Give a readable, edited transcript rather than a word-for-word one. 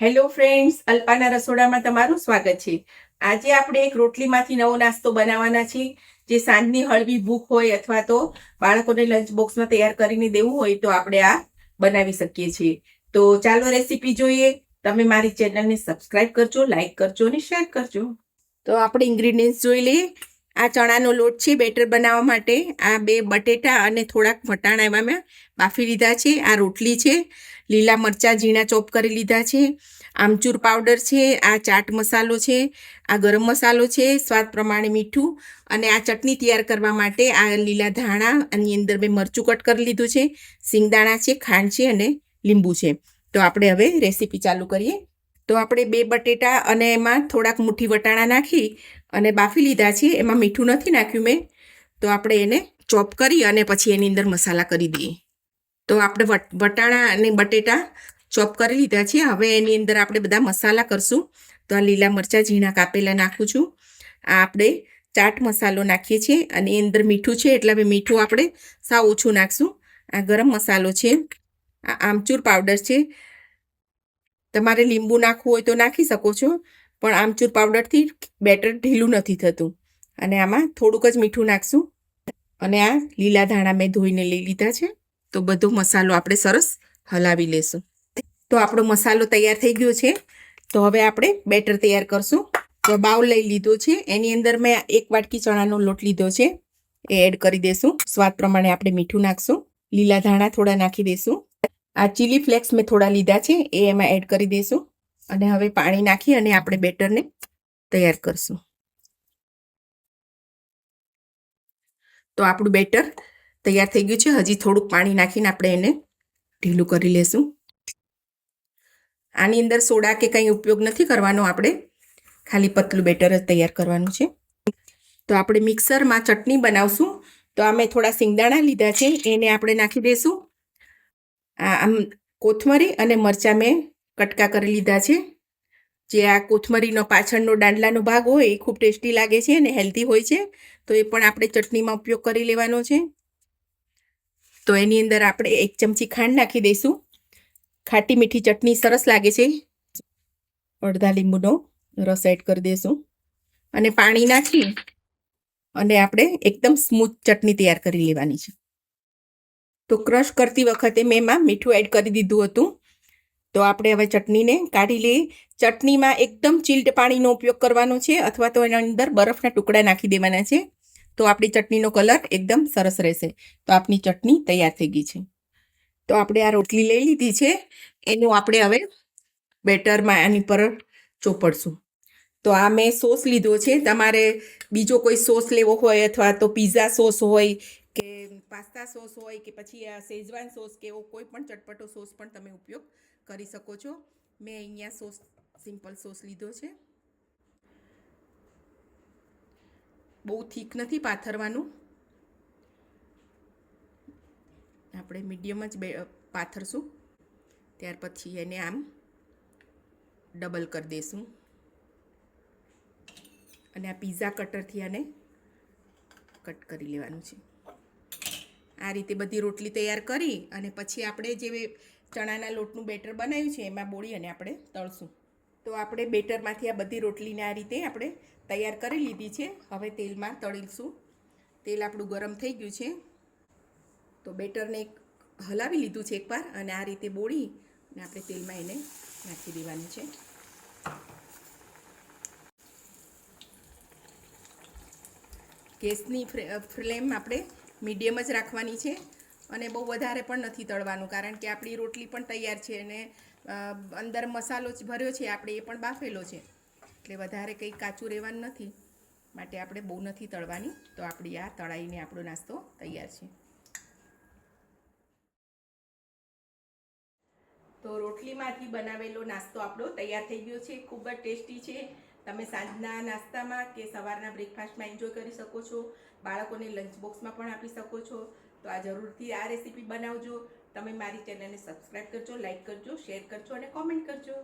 Hello friends, alpana રસોડામાં તમારું સ્વાગત છે. આજે આપણે એક રોટલીમાંથી નવો નાસ્તો બનાવવાના છીએ. જે સાંજની હળવી ભૂખ હોય અથવા તો બાળકોને લંચ બોક્સમાં તૈયાર કરીને દેવું હોય તો આપણે આ બનાવી શકીએ છીએ. તો ચાલો રેસીપી જોઈએ. તમે મારી ચેનલને સબસ્ક્રાઇબ કરજો, લાઈક કરજો અને શેર કરજો. તો આપણે ઇન્ગ્રીડિયન્ટ્સ જોઈ લઈએ. આ ચણાનો લોટ છે બેટર બનાવવા માટે. આ 2 બટેટા અને થોડાક વટાણા એમાં મેં બાફી લીધા છે. આ રોટલી છે. લીલા મરચાં ઝીણા ચોપ કરી લીધા છે. આમચૂર પાવડર છે. આ ચાટ મસાલો છે. આ ગરમ મસાલો છે. સ્વાદ પ્રમાણે મીઠું. અને આ ચટણી તૈયાર કરવા માટે આ લીલા ધાણા, આની અંદર મેં મરચું કટ કરી લીધું છે, સિંગદાણા છે, ખાંડ છે અને લીંબુ છે. તો આપણે હવે રેસીપી ચાલુ કરીએ. તો આપણે 2 બટેટા અને એમાં થોડાક મુઠ્ઠી વટાણા નાખી અને બાફી લીધા છે. એમાં મીઠું નથી નાખ્યું મેં. તો આપણે એને ચોપ કરી અને પછી એની અંદર મસાલા કરી દઈએ. તો આપણે વટાણા અને બટેટા ચોપ કરી લીધા છે. હવે એની અંદર આપણે બધા મસાલા કરશું. તો આ લીલા મરચાં ઝીણા કાપેલા નાખું છું. આ આપણે ચાટ મસાલો નાખીએ છીએ અને એની અંદર મીઠું છે એટલે હવે મીઠું આપણે સાવ ઓછું નાખશું. આ ગરમ મસાલો છે. આ આમચૂર પાવડર છે. તમારે લીંબુ નાખવું હોય તો નાખી શકો છો, પણ આમચૂર પાવડરથી બેટર ઢીલું નથી થતું. અને આમાં થોડુંક જ મીઠું નાખશું. અને આ લીલા ધાણા મેં ધોઈને લઈ લીધા છે. તો બધો મસાલો આપણે સરસ હલાવી લેશું. તો આપણો મસાલો તૈયાર થઈ ગયો છે. તો હવે આપણે બેટર તૈયાર કરશું. તો બાઉલ લઈ લીધો છે. એની અંદર મેં 1 વાટકી ચણાનો લોટ લીધો છે. એ એડ કરી દઈશું. સ્વાદ પ્રમાણે આપણે મીઠું નાખશું. લીલા ધાણા થોડા નાખી દઈશું. આ ચીલી ફ્લેક્સ મેં થોડા લીધા છે, એ એમાં એડ કરી દઈશું. અને હવે પાણી નાખી અને આપણે બેટરને તૈયાર કરશું. તો આપણું બેટર તૈયાર થઈ ગયું છે. હજી થોડુંક પાણી નાખીને આપણે એને ઢીલું કરી લેશું. આની અંદર સોડા કે કંઈ ઉપયોગ નથી કરવાનો. આપણે ખાલી પતલું બેટર જ તૈયાર કરવાનું છે. તો આપણે મિક્સરમાં ચટણી બનાવશું. તો આ મેં થોડા સિંગદાણા લીધા છે, એને આપણે નાખી દઈશું. આમ કોથમરી અને મરચાં મેં કટકા કરી લીધા છે. જે આ કોથમરીનો પાછળનો દાંડલાનો ભાગ હોય એ ખૂબ ટેસ્ટી લાગે છે અને હેલ્ધી હોય છે. તો એ પણ આપણે ચટણીમાં ઉપયોગ કરી લેવાનો છે. તો એની અંદર આપણે 1 ચમચી ખાંડ નાખી દઈશું. ખાટી મીઠી ચટણી સરસ લાગે છે. અડધા લીંબુનો રસ એડ કરી દઈશું. અને પાણી નાખી અને આપણે એકદમ સ્મૂથ ચટણી તૈયાર કરી લેવાની છે. તો ક્રશ કરતી વખતે મેં એમાં મીઠું એડ કરી દીધું હતું. તો આપણે હવે ચટણીને કાઢી લઈએ. ચટણીમાં એકદમ ચિલ્ડ પાણીનો ઉપયોગ કરવાનો છે અથવા તો એના અંદર બરફના ટુકડા નાખી દેવાના છે. તો આપણી ચટણીનો કલર એકદમ સરસ રહેશે. તો આપણી ચટણી તૈયાર થઈ ગઈ છે. તો આપણે આ રોટલી લઈ લીધી છે. એનું આપણે હવે બેટરમાં આની પર ચોપડશું. તો આ મેં સોસ લીધો છે. તમારે બીજો કોઈ સોસ લેવો હોય અથવા તો પિઝા સોસ હોય કે પાસ્તા સોસ હોય કે પછી આ શેઝવાન સોસ કે એવો કોઈ પણ ચટપટો સોસ પણ તમે ઉપયોગ કરી શકો છો. મેં અહીંયા સોસ સિમ્પલ સોસ લીધો છે. બહુ થીક નથી પાથરવાનું. આપણે મીડિયમ જ પાથરશું. ત્યાર પછી એને આમ ડબલ કરી દઈશું. અને આ પિઝા કટરથી આને કટ કરી લેવાનું છે. આ રીતે બધી રોટલી તૈયાર કરી અને પછી આપણે જે ચણાના લોટનું બેટર બનાવ્યું છે એમાં બોળી અને આપણે તળશું. તો આપણે બેટરમાંથી આ બધી રોટલીને આ રીતે આપણે તૈયાર કરી લીધી છે. હવે તેલમાં તળીશું. તેલ આપણું ગરમ થઈ ગયું છે. તો બેટરને હલાવી લીધું છે એકવાર અને આ રીતે બોળી અને આપણે તેલમાં એને નાખી દેવાનું છે. ગેસની ફ્લેમ આપણે મીડિયમ જ રાખવાની છે અને બહુ વધારે પણ નથી તળવાનું, કારણ કે આપણી રોટલી પણ તૈયાર છે અને અંદર મસાલો જ ભર્યો છે આપણે, એ પણ બાફેલો છે, એટલે વધારે કંઈ કાચું રહેવાનું નથી. માટે આપણે બહુ નથી તળવાની. તો આપણી આ તળાઈને આપણો નાસ્તો તૈયાર છે. તો રોટલીમાંથી બનાવેલો નાસ્તો આપણો તૈયાર થઈ ગયો છે. ખૂબ જ ટેસ્ટી છે. તમે સાંજના નાસ્તામાં કે સવારના બ્રેકફાસ્ટમાં એન્જોય કરી શકો છો. બાળકોને લંચ બોક્સમાં પણ આપી શકો છો. તો આ જરૂરથી આ રેસીપી બનાવજો. તમે મારી ચેનલને સબસ્ક્રાઈબ કરજો, લાઈક કરજો, શેર કરજો અને કોમેન્ટ કરજો.